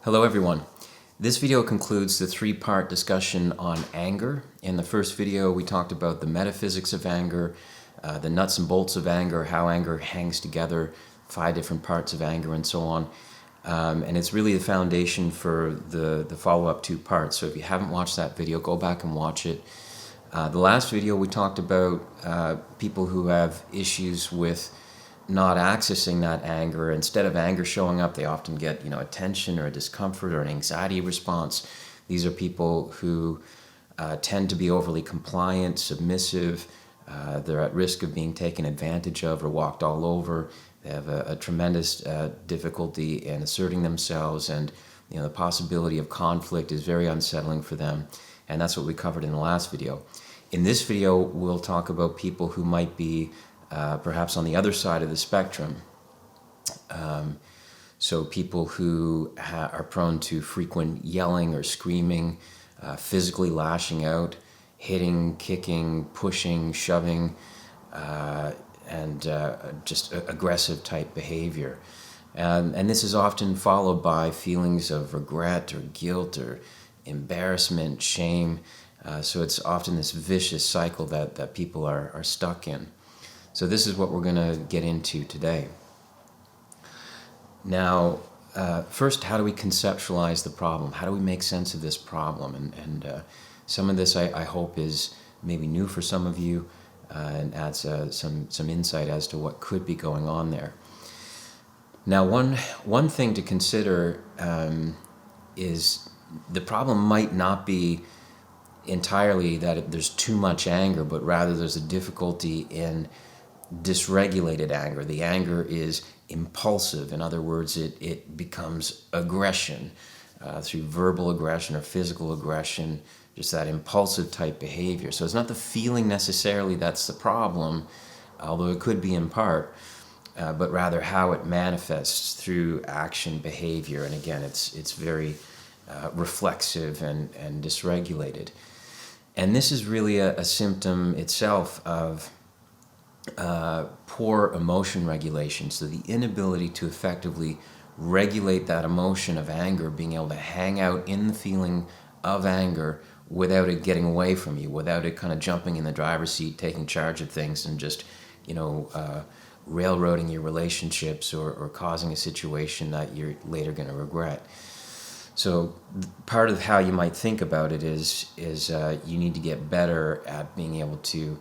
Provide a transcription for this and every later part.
Hello everyone. This video concludes the three-part discussion on anger. In the first video we talked about the metaphysics of anger, the nuts and bolts of anger, how anger hangs together, 5 different parts of anger and so on. And it's really the foundation for the follow-up 2 parts. So if you haven't watched that video, go back and watch it. The last video we talked about people who have issues with not accessing that anger. Instead of anger showing up, they often get a tension or a discomfort or an anxiety response. These are people who tend to be overly compliant, submissive. They're at risk of being taken advantage of or walked all over. They have a tremendous difficulty in asserting themselves, and the possibility of conflict is very unsettling for them. And that's what we covered in the last video. In this video, we'll talk about people who might be perhaps on the other side of the spectrum. So people who are prone to frequent yelling or screaming, physically lashing out, hitting, kicking, pushing, shoving, and just aggressive type behavior. And this is often followed by feelings of regret or guilt or embarrassment, shame. So it's often this vicious cycle that people are stuck in. So this is what we're going to get into today. Now, first, how do we conceptualize the problem? How do we make sense of this problem? And some of this, I hope, is maybe new for some of you and adds some insight as to what could be going on there. Now, one thing to consider is the problem might not be entirely that there's too much anger, but rather there's a difficulty in dysregulated anger. The anger is impulsive. In other words, it becomes aggression through verbal aggression or physical aggression, just that impulsive type behavior. So it's not the feeling necessarily that's the problem, although it could be in part, but rather how it manifests through action, behavior. And again, it's very reflexive and dysregulated. And this is really a symptom itself of poor emotion regulation. So the inability to effectively regulate that emotion of anger, being able to hang out in the feeling of anger without it getting away from you, without it kind of jumping in the driver's seat, taking charge of things and just, railroading your relationships or causing a situation that you're later going to regret. So part of how you might think about it is you need to get better at being able to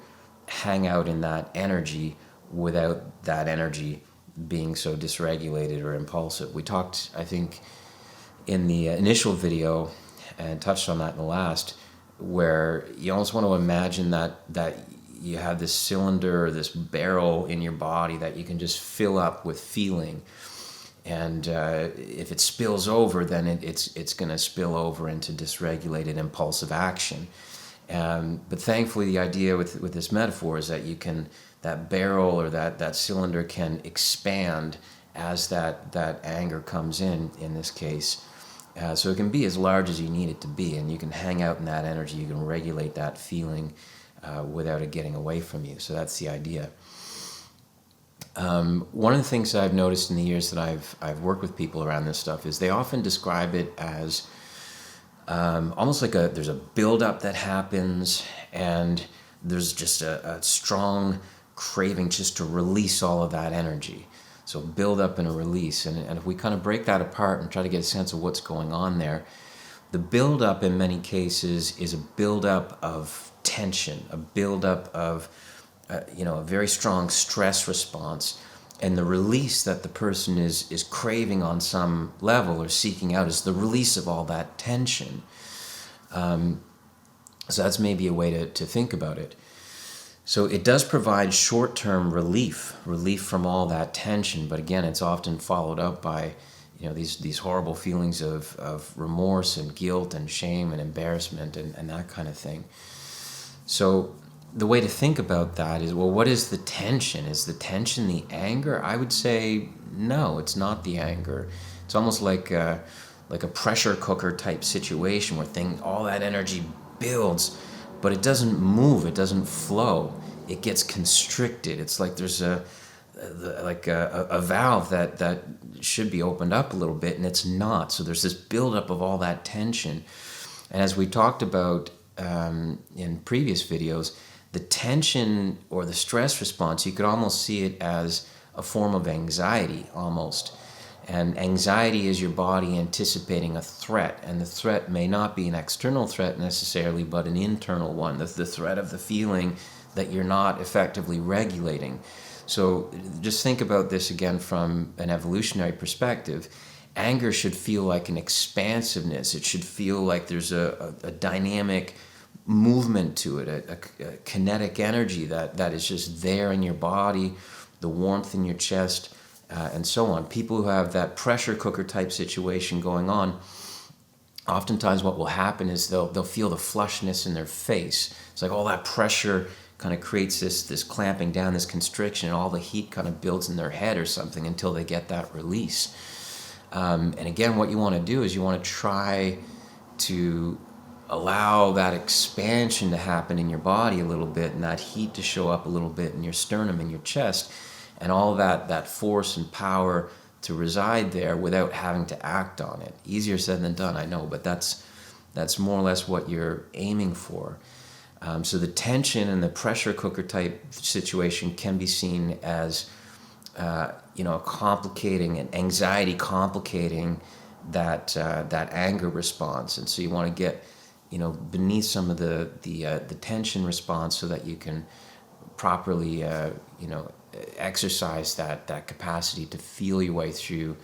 hang out in that energy without that energy being so dysregulated or impulsive. We talked, I think, in the initial video and touched on that in the last, where you almost want to imagine that you have this cylinder or this barrel in your body that you can just fill up with feeling. And if it spills over, then it's going to spill over into dysregulated impulsive action. But thankfully, the idea with this metaphor is that that barrel or that cylinder can expand as that anger comes in this case. So it can be as large as you need it to be, and you can hang out in that energy, you can regulate that feeling without it getting away from you. So that's the idea. One of the things that I've noticed in the years that I've worked with people around this stuff is they often describe it as almost like there's a buildup that happens, and there's just a strong craving just to release all of that energy. So build up and a release. And if we kind of break that apart and try to get a sense of what's going on there, the buildup in many cases is a buildup of tension, a buildup of a very strong stress response, and the release that the person is craving on some level or seeking out is the release of all that tension. So that's maybe a way to think about it. So it does provide short-term relief from all that tension, but again, it's often followed up by these horrible feelings of remorse and guilt and shame and embarrassment and that kind of thing. So the way to think about that is, well, what is the tension? Is the tension the anger? I would say no, it's not the anger. It's almost like a pressure cooker type situation where all that energy builds, but it doesn't move, it doesn't flow. It gets constricted. It's like there's like a valve that should be opened up a little bit, and it's not. So there's this buildup of all that tension. And as we talked about in previous videos, the tension or the stress response, you could almost see it as a form of anxiety almost. And anxiety is your body anticipating a threat, and the threat may not be an external threat necessarily, but an internal one, the threat of the feeling that you're not effectively regulating. So just think about this again from an evolutionary perspective. Anger should feel like an expansiveness. It should feel like there's a dynamic movement to it, a kinetic energy that is just there in your body, the warmth in your chest, and so on. People who have that pressure cooker type situation going on, oftentimes what will happen is they'll feel the flushness in their face. It's like all that pressure kind of creates this clamping down, this constriction, and all the heat kind of builds in their head or something until they get that release. And again, what you want to do is you want to try to allow that expansion to happen in your body a little bit, and that heat to show up a little bit in your sternum and your chest, and all that force and power to reside there without having to act on it. Easier said than done, I know, but that's more or less what you're aiming for. So the tension and the pressure cooker type situation can be seen as complicating, and anxiety complicating that anger response. And so you want to get beneath some of the tension response so that you can properly exercise that capacity to feel your way through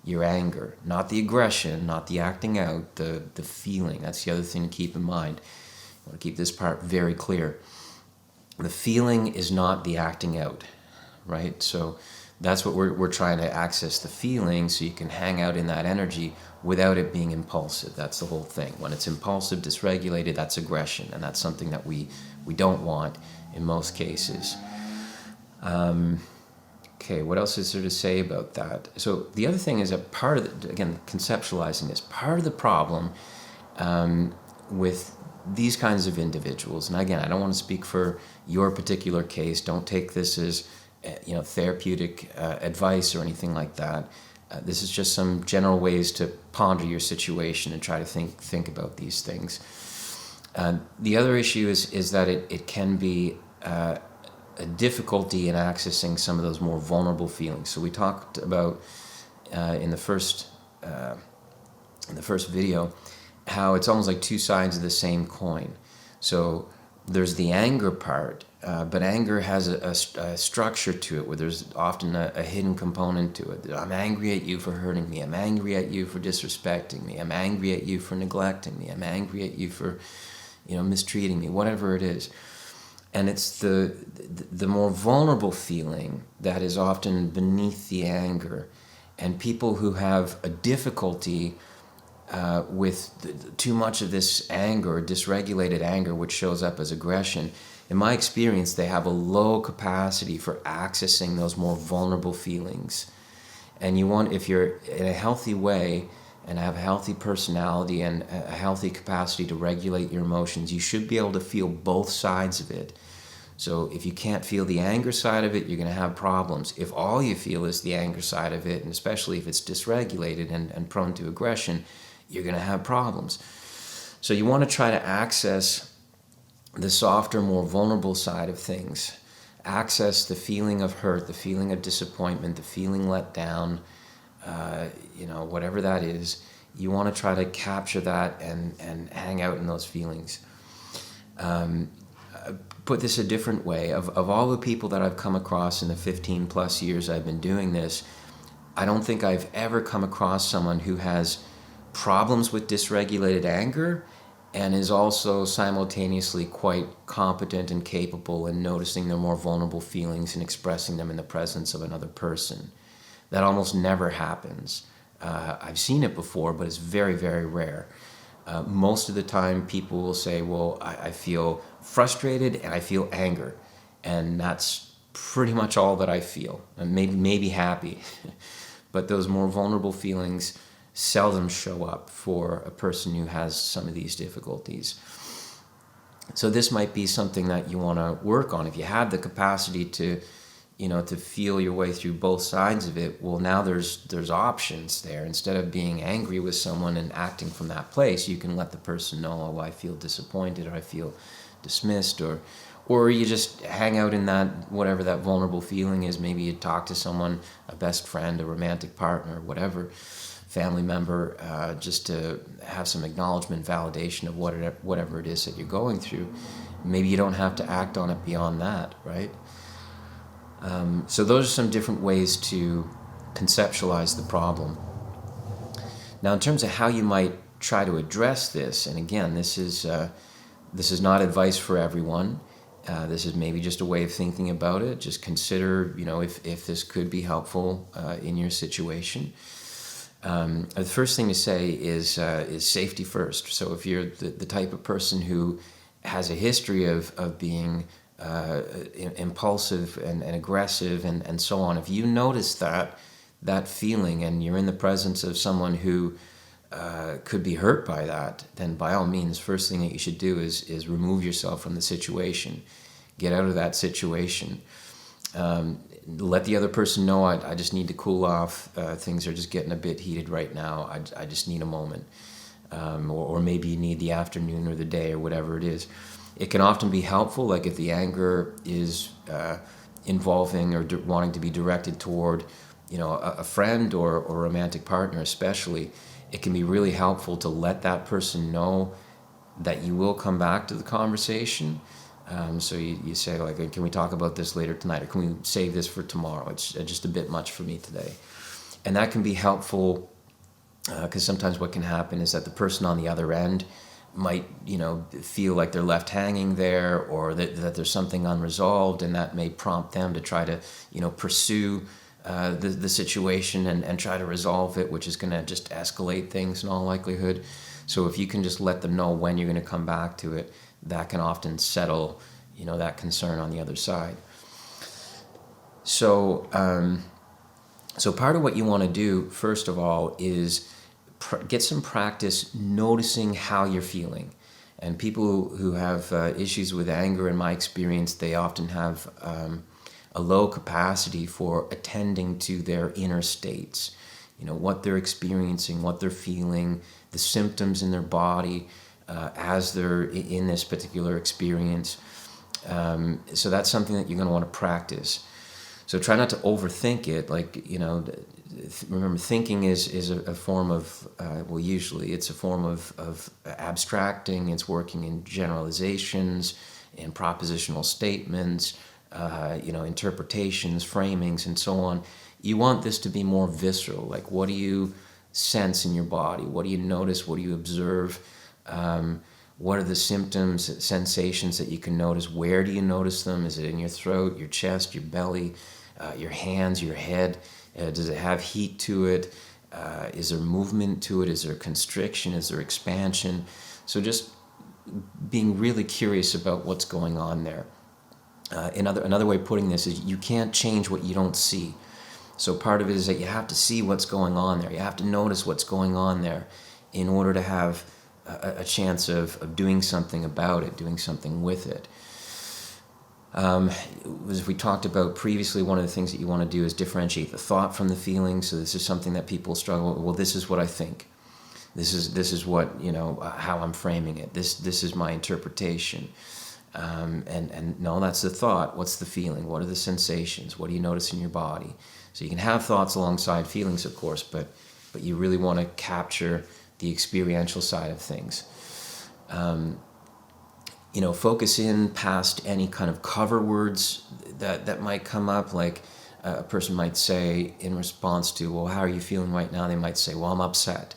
your anger, not the aggression, not the acting out, the feeling. That's the other thing to keep in mind. I want to keep this part very clear. The feeling is not the acting out, right? So that's what we're trying to access, the feeling, so you can hang out in that energy without it being impulsive. That's the whole thing. When it's impulsive, dysregulated, that's aggression, and that's something that we don't want in most cases. Okay, what else is there to say about that? So the other thing is that part of the, again, conceptualizing this, part of the problem with these kinds of individuals, and again, I don't want to speak for your particular case, don't take this as therapeutic advice or anything like that. This is just some general ways to ponder your situation and try to think about these things. The other issue is that it can be a difficulty in accessing some of those more vulnerable feelings. So we talked about in the first video how it's almost like two sides of the same coin. So there's the anger part, but anger has a structure to it where there's often a hidden component to it. I'm angry at you for hurting me. I'm angry at you for disrespecting me. I'm angry at you for neglecting me. I'm angry at you for mistreating me, whatever it is. And it's the more vulnerable feeling that is often beneath the anger. And people who have a difficulty with too much of this anger, dysregulated anger, which shows up as aggression, in my experience, they have a low capacity for accessing those more vulnerable feelings. And if you're in a healthy way and have a healthy personality and a healthy capacity to regulate your emotions, you should be able to feel both sides of it. So if you can't feel the anger side of it, you're going to have problems. If all you feel is the anger side of it, and especially if it's dysregulated and prone to aggression, you're going to have problems. So you want to try to access the softer, more vulnerable side of things. Access the feeling of hurt, the feeling of disappointment, the feeling let down, whatever that is. You want to try to capture that and hang out in those feelings. Put this a different way. Of all the people that I've come across in the 15 plus years I've been doing this, I don't think I've ever come across someone who has problems with dysregulated anger and is also simultaneously quite competent and capable in noticing their more vulnerable feelings and expressing them in the presence of another person. That almost never happens. I've seen it before, but it's very, very rare. Most of the time people will say, well, I feel frustrated and I feel anger, and that's pretty much all that I feel, and maybe happy. But those more vulnerable feelings seldom show up for a person who has some of these difficulties. So this might be something that you want to work on. If you have the capacity to to feel your way through both sides of it. Well, now there's options there. Instead of being angry with someone and acting from that place, you can let the person know, oh, I feel disappointed, or I feel dismissed, or you just hang out in that, whatever that vulnerable feeling is. Maybe you talk to someone, a best friend, a romantic partner, whatever, family member, just to have some acknowledgement, validation of whatever it is that you're going through. Maybe you don't have to act on it beyond that, right? So those are some different ways to conceptualize the problem. Now, in terms of how you might try to address this, and again, this is not advice for everyone. This is maybe just a way of thinking about it. Just consider, if this could be helpful in your situation. The first thing to say is safety first. So if you're the type of person who has a history of being impulsive and aggressive and so on, if you notice that feeling and you're in the presence of someone who could be hurt by that, then by all means, first thing that you should do is remove yourself from the situation. Get out of that situation. Let the other person know, I just need to cool off. Things are just getting a bit heated right now. I just need a moment. Or maybe you need the afternoon or the day or whatever it is. It can often be helpful, like if the anger is involving or wanting to be directed toward, a friend or a romantic partner especially. It can be really helpful to let that person know that you will come back to the conversation. So you say, like, can we talk about this later tonight, or can we save this for tomorrow? It's just a bit much for me today. And that can be helpful because sometimes what can happen is that the person on the other end might, feel like they're left hanging there, or that there's something unresolved, and that may prompt them to try to, pursue the situation and try to resolve it, which is going to just escalate things in all likelihood. So if you can just let them know when you're going to come back to it, that can often settle, that concern on the other side. So, so part of what you want to do, first of all, is get some practice noticing how you're feeling. And people who have issues with anger, in my experience, they often have a low capacity for attending to their inner states. What they're experiencing, what they're feeling, the symptoms in their body as they're in this particular experience. So that's something that you're going to want to practice. So try not to overthink it. Remember, thinking is a form of, usually it's a form of abstracting. It's working in generalizations, in propositional statements, interpretations, framings, and so on. You want this to be more visceral. Like, what do you sense in your body? What do you notice? What do you observe? What are the symptoms, sensations that you can notice? Where do you notice them? Is it in your throat, your chest, your belly, your hands, your head? Does it have heat to it? Is there movement to it? Is there constriction? Is there expansion? So just being really curious about what's going on there. Another way of putting this is you can't change what you don't see. So part of it is that you have to see what's going on there. You have to notice what's going on there in order to have a chance of doing something about it, doing something with it. As we talked about previously, one of the things that you want to do is differentiate the thought from the feeling. So this is something that people struggle with. Well, this is what I think. This is what, how I'm framing it. This is my interpretation. And no, that's the thought. What's the feeling? What are the sensations? What do you notice in your body? So you can have thoughts alongside feelings, of course, but you really want to capture the experiential side of things. Focus in past any kind of cover words that might come up, like a person might say in response to, well, how are you feeling right now? They might say, well, I'm upset.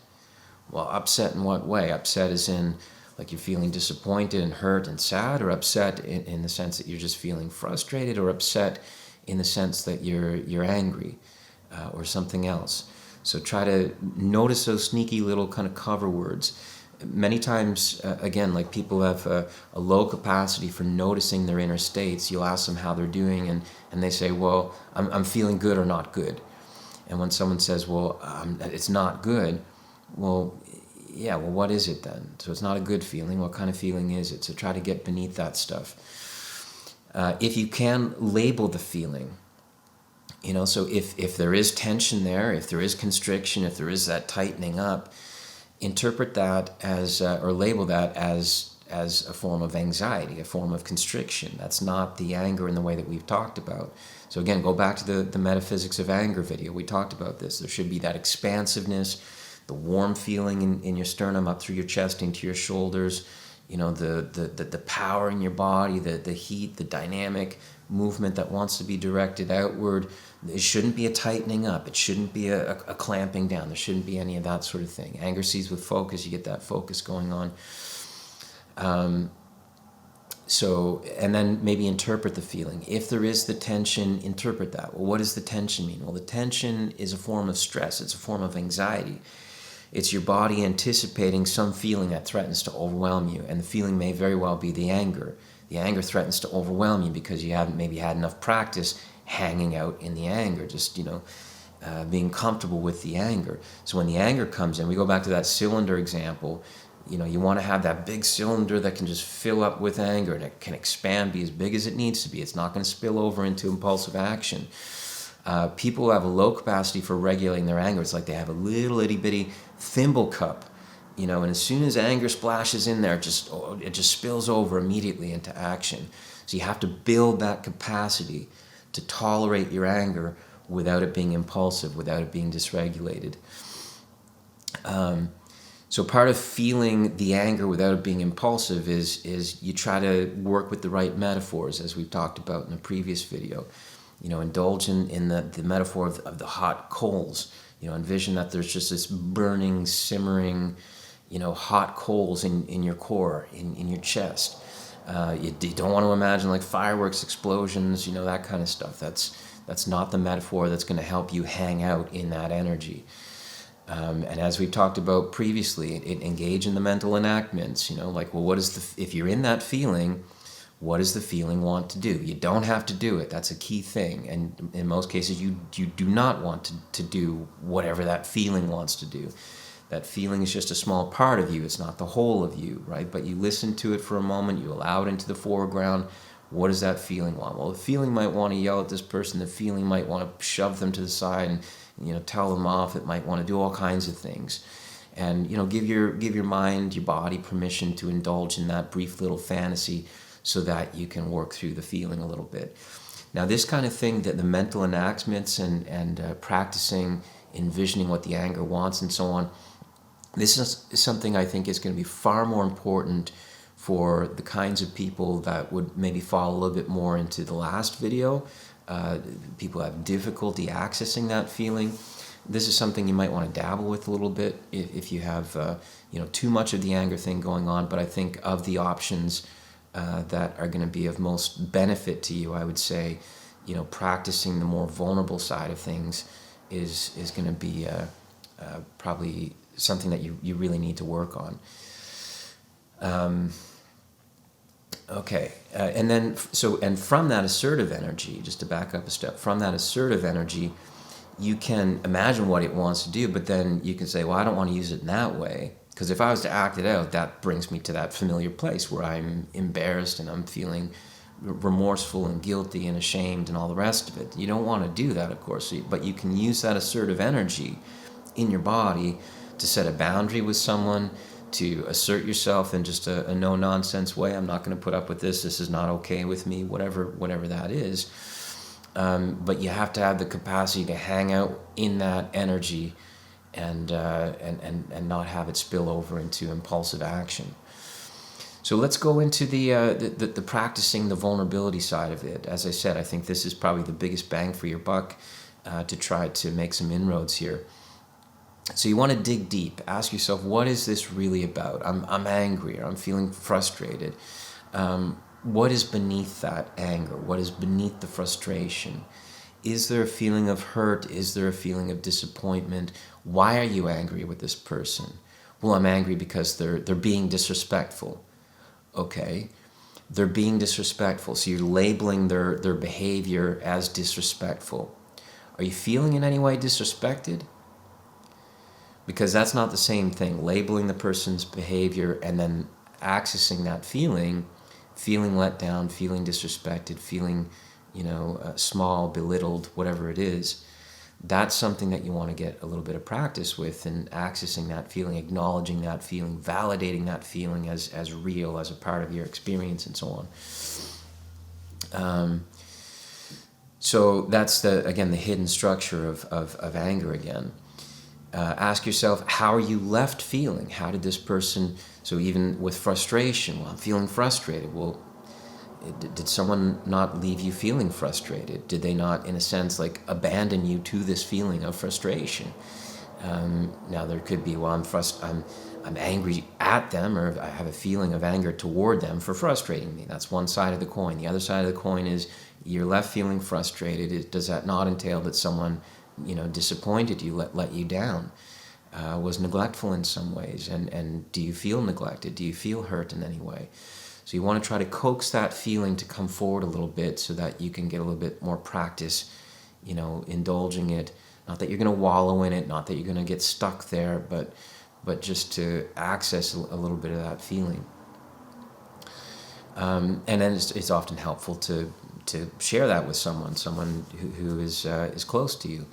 Well, upset in what way? Upset is in, like, you're feeling disappointed and hurt and sad, or upset in the sense that you're just feeling frustrated, or upset in the sense that you're angry or something else. So try to notice those sneaky little kind of cover words. Many times, again, like, people have a low capacity for noticing their inner states. You'll ask them how they're doing, and they say, well, I'm feeling good or not good. And when someone says, well, it's not good, well, yeah, well, what is it then? So it's not a good feeling. What kind of feeling is it? So try to get beneath that stuff. If you can label the feeling, So if there is tension there, if there is constriction, if there is that tightening up, interpret that as, or label that as a form of anxiety, a form of constriction. That's not the anger in the way that we've talked about. So again, go back to the metaphysics of anger video. We talked about this. There should be that expansiveness, the warm feeling in your sternum up through your chest into your shoulders, the power in your body, the heat, the dynamic movement that wants to be directed outward. It shouldn't be a tightening up. It shouldn't be a clamping down. There shouldn't be any of that sort of thing. Anger sees with focus. You get that focus going on. And then maybe interpret the feeling. If there is the tension, interpret that. Well, what does the tension mean? Well, the tension is a form of stress. It's a form of anxiety. It's your body anticipating some feeling that threatens to overwhelm you, and the feeling may very well be the anger. The anger threatens to overwhelm you because you haven't maybe had enough practice hanging out in the anger, just, being comfortable with the anger. So when the anger comes in, we go back to that cylinder example. You want to have that big cylinder that can just fill up with anger, and it can expand, be as big as it needs to be. It's not going to spill over into impulsive action. People who have a low capacity for regulating their anger, it's like they have a little itty bitty thimble cup, and as soon as anger splashes in there, it just spills over immediately into action. So you have to build that capacity to tolerate your anger without it being impulsive, without it being dysregulated. So part of feeling the anger without it being impulsive is you try to work with the right metaphors, as we've talked about in a previous video. Indulge in the metaphor of the hot coals. Envision that there's just this burning, simmering, hot coals in your core, in your chest. You don't want to imagine like fireworks, explosions, that kind of stuff. That's not the metaphor that's going to help you hang out in that energy. And as we've talked about previously, engage in the mental enactments. If you're in that feeling, what does the feeling want to do? You don't have to do it. That's a key thing. And in most cases, you do not want to do whatever that feeling wants to do. That feeling is just a small part of you. It's not the whole of you, right? But you listen to it for a moment. You allow it into the foreground. What does that feeling want? Well, the feeling might want to yell at this person. The feeling might want to shove them to the side and tell them off. It might want to do all kinds of things. And give your mind, your body permission to indulge in that brief little fantasy, so that you can work through the feeling a little bit. Now, this kind of thing, that the mental enactments and practicing, envisioning what the anger wants and so on, this is something I think is going to be far more important for the kinds of people that would maybe fall a little bit more into the last video. People have difficulty accessing that feeling. This is something you might want to dabble with a little bit if you have too much of the anger thing going on. But I think of the options that are going to be of most benefit to you, I would say, practicing the more vulnerable side of things is going to be probably something that you really need to work on. Okay, and from that assertive energy, just to back up a step, from that assertive energy, you can imagine what it wants to do, but then you can say, well, I don't want to use it in that way. Because if I was to act it out, that brings me to that familiar place where I'm embarrassed and I'm feeling remorseful and guilty and ashamed and all the rest of it. You don't want to do that, of course, but you can use that assertive energy in your body to set a boundary with someone, to assert yourself in just a no-nonsense way. I'm not going to put up with this. This is not okay with me, whatever that is. But you have to have the capacity to hang out in that energy and not have it spill over into impulsive action. So let's go into the practicing the vulnerability side of it. As I said, I think this is probably the biggest bang for your buck to try to make some inroads here. So you want to dig deep. Ask yourself, what is this really about? I'm angry, or I'm feeling frustrated. What is beneath that anger? What is beneath the frustration? Is there a feeling of hurt? Is there a feeling of disappointment? Why are you angry with this person? Well, I'm angry because they're being disrespectful. Okay, they're being disrespectful. So you're labeling their behavior as disrespectful. Are you feeling in any way disrespected? Because that's not the same thing. Labeling the person's behavior and then accessing that feeling let down, feeling disrespected, feeling small, belittled, whatever it is, that's something that you want to get a little bit of practice with, and accessing that feeling, acknowledging that feeling, validating that feeling as real, as a part of your experience, and so on. So that's the hidden structure of anger again. Ask yourself, how are you left feeling? How did this person, so even with frustration, well, I'm feeling frustrated. Well, did someone not leave you feeling frustrated? Did they not, in a sense, like abandon you to this feeling of frustration? Now there could be, well, I'm angry at them, or I have a feeling of anger toward them for frustrating me. That's one side of the coin. The other side of the coin is you're left feeling frustrated. Does that not entail that someone, disappointed you, let you down, was neglectful in some ways? And do you feel neglected? Do you feel hurt in any way? So you want to try to coax that feeling to come forward a little bit so that you can get a little bit more practice, indulging it. Not that you're going to wallow in it, not that you're going to get stuck there, but just to access a little bit of that feeling. And then it's often helpful to share that with someone who is close to you,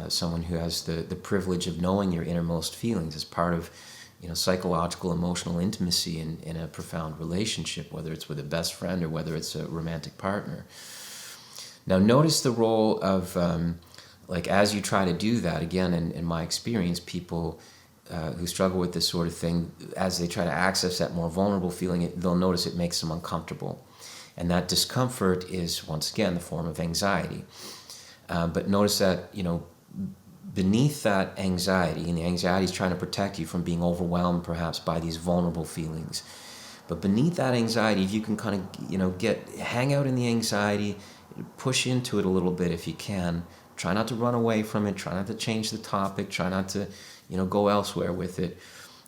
someone who has the privilege of knowing your innermost feelings as part of psychological, emotional intimacy in a profound relationship, whether it's with a best friend or whether it's a romantic partner. Now, notice the role of, as you try to do that, again, in my experience, people who struggle with this sort of thing, as they try to access that more vulnerable feeling, they'll notice it makes them uncomfortable. And that discomfort is, once again, the form of anxiety. But notice that, beneath that anxiety, and the anxiety is trying to protect you from being overwhelmed perhaps by these vulnerable feelings. But beneath that anxiety, if you can kind of, hang out in the anxiety, push into it a little bit if you can. Try not to run away from it. Try not to change the topic. Try not to, go elsewhere with it.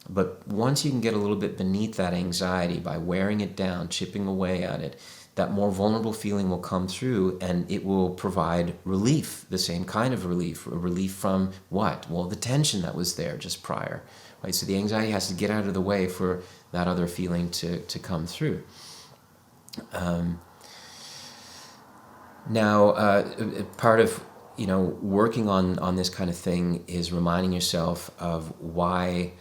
But once you can get a little bit beneath that anxiety by wearing it down, chipping away at it, that more vulnerable feeling will come through, and it will provide relief, the same kind of relief. A relief from what? Well, the tension that was there just prior, right? So the anxiety has to get out of the way for that other feeling to come through. Now, part of working on this kind of thing is reminding yourself of why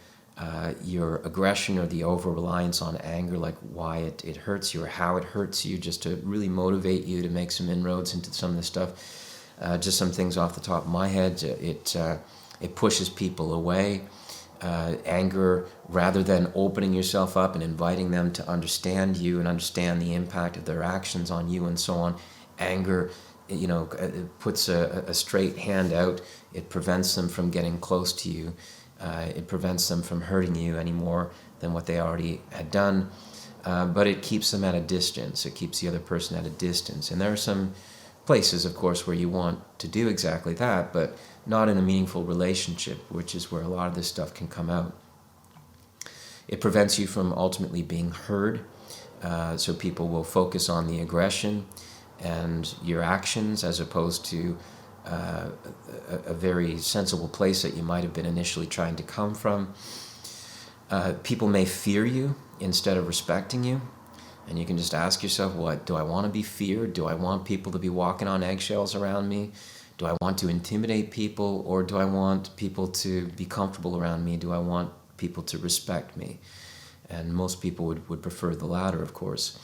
your aggression or the over-reliance on anger, like why it hurts you or how it hurts you, just to really motivate you to make some inroads into some of this stuff. Just some things off the top of my head. It pushes people away. Anger, rather than opening yourself up and inviting them to understand you and understand the impact of their actions on you and so on, anger, it puts a straight hand out. It prevents them from getting close to you. It prevents them from hurting you any more than what they already had done. But it keeps them at a distance. It keeps the other person at a distance. And there are some places, of course, where you want to do exactly that, but not in a meaningful relationship, which is where a lot of this stuff can come out. It prevents you from ultimately being heard. So people will focus on the aggression and your actions as opposed to a very sensible place that you might have been initially trying to come from. People may fear you instead of respecting you. And you can just ask yourself, what, do I want to be feared? Do I want people to be walking on eggshells around me? Do I want to intimidate people? Or do I want people to be comfortable around me? Do I want people to respect me? And most people would prefer the latter, of course.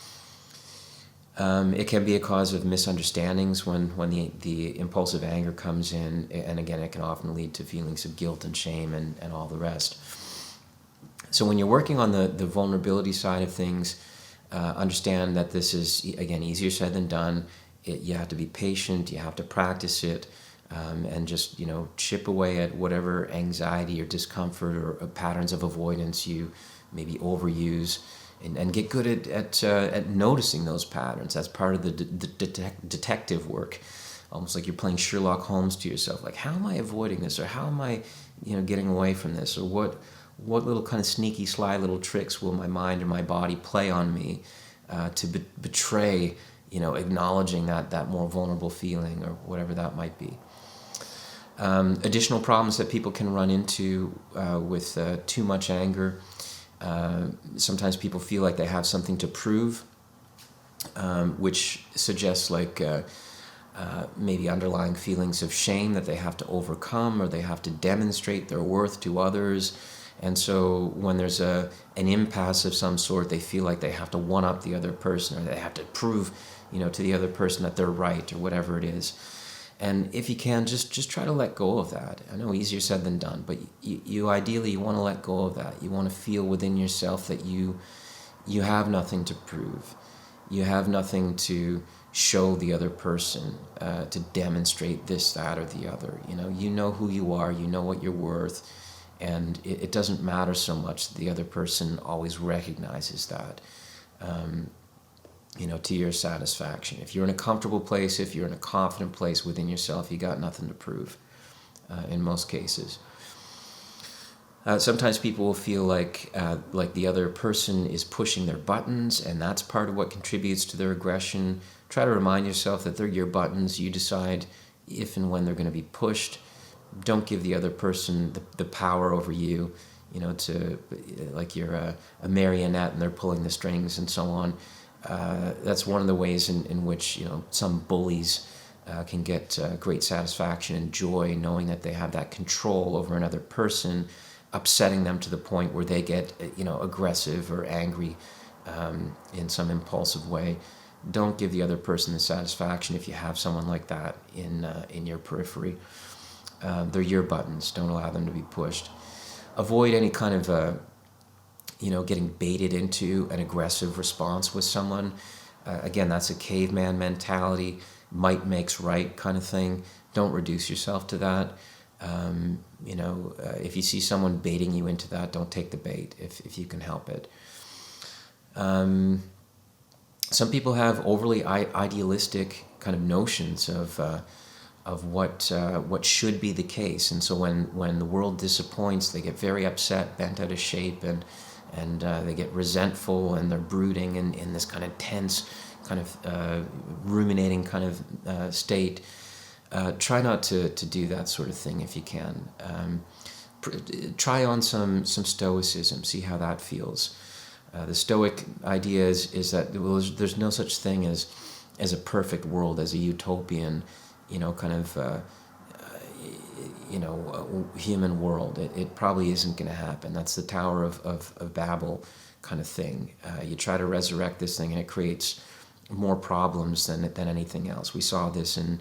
It can be a cause of misunderstandings when the impulsive anger comes in, and again, it can often lead to feelings of guilt and shame and all the rest. So when you're working on the vulnerability side of things, understand that this is, again, easier said than done. You have to be patient, you have to practice it, and just, chip away at whatever anxiety or discomfort or patterns of avoidance you maybe overuse. And get good at noticing those patterns. That's part of the detective work. Almost like you're playing Sherlock Holmes to yourself. Like, how am I avoiding this? Or how am I, getting away from this? Or what little kind of sneaky, sly little tricks will my mind or my body play on me to betray, acknowledging that more vulnerable feeling or whatever that might be. Additional problems that people can run into with too much anger. Sometimes people feel like they have something to prove. which suggests like maybe underlying feelings of shame that they have to overcome, or they have to demonstrate their worth to others. And so when there's an impasse of some sort, they feel like they have to one up the other person, or they have to prove, to the other person that they're right, or whatever it is. And if you can, just try to let go of that. I know easier said than done, but you ideally you want to let go of that. You want to feel within yourself that you have nothing to prove. You have nothing to show the other person, to demonstrate this, that, or the other. You know who you are, you know what you're worth, and it doesn't matter so much that the other person always recognizes that, to your satisfaction. If you're in a comfortable place, if you're in a confident place within yourself, you got nothing to prove, in most cases. Sometimes people will feel like the other person is pushing their buttons, and that's part of what contributes to their aggression. Try to remind yourself that they're your buttons. You decide if and when they're going to be pushed. Don't give the other person the power over you, to like you're a marionette and they're pulling the strings and so on. That's one of the ways in which some bullies can get great satisfaction and joy, knowing that they have that control over another person, upsetting them to the point where they get aggressive or angry in some impulsive way. Don't give the other person the satisfaction if you have someone like that in your periphery. They're your buttons. Don't allow them to be pushed. Avoid any kind of getting baited into an aggressive response with someone. Again, that's a caveman mentality, might makes right kind of thing. Don't reduce yourself to that. If you see someone baiting you into that, don't take the bait if you can help it. Some people have overly idealistic kind of notions of what should be the case, and so when the world disappoints, they get very upset, bent out of shape, and they get resentful, and they're brooding in this kind of tense, kind of ruminating kind of state. Try not to do that sort of thing if you can. Try on some stoicism, see how that feels. The Stoic idea is that there's no such thing as a perfect world, as a utopian, human world. It probably isn't going to happen. That's the Tower of Babel kind of thing. You try to resurrect this thing, and it creates more problems than anything else. We saw this in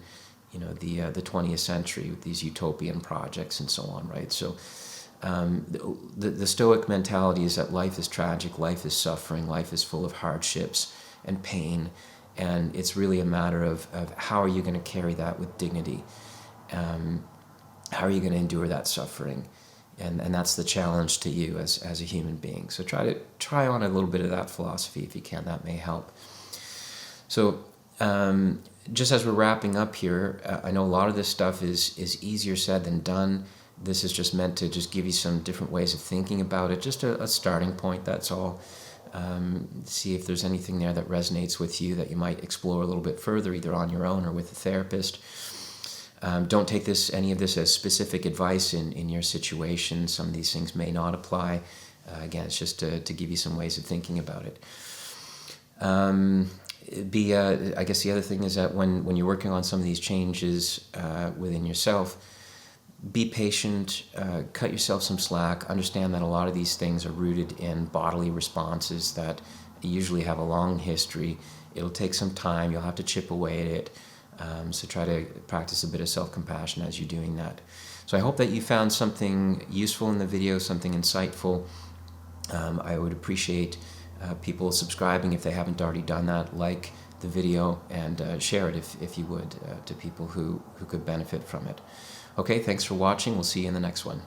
the 20th century with these utopian projects and so on, right? So the Stoic mentality is that life is tragic, life is suffering, life is full of hardships and pain, and it's really a matter of how are you going to carry that with dignity? How are you going to endure that suffering? And that's the challenge to you as a human being. So try on a little bit of that philosophy if you can. That may help. So just as we're wrapping up here, I know a lot of this stuff is easier said than done. This is just meant to just give you some different ways of thinking about it, just a starting point, that's all. See if there's anything there that resonates with you that you might explore a little bit further, either on your own or with a therapist. Don't take any of this as specific advice in your situation. Some of these things may not apply. Again, it's just to give you some ways of thinking about it. I guess the other thing is that when you're working on some of these changes within yourself, be patient, cut yourself some slack, understand that a lot of these things are rooted in bodily responses that usually have a long history. It'll take some time, you'll have to chip away at it, so try to practice a bit of self-compassion as you're doing that. So I hope that you found something useful in the video, something insightful. I would appreciate people subscribing if they haven't already done that, like the video, and share it if you would to people who could benefit from it. Okay, thanks for watching. We'll see you in the next one.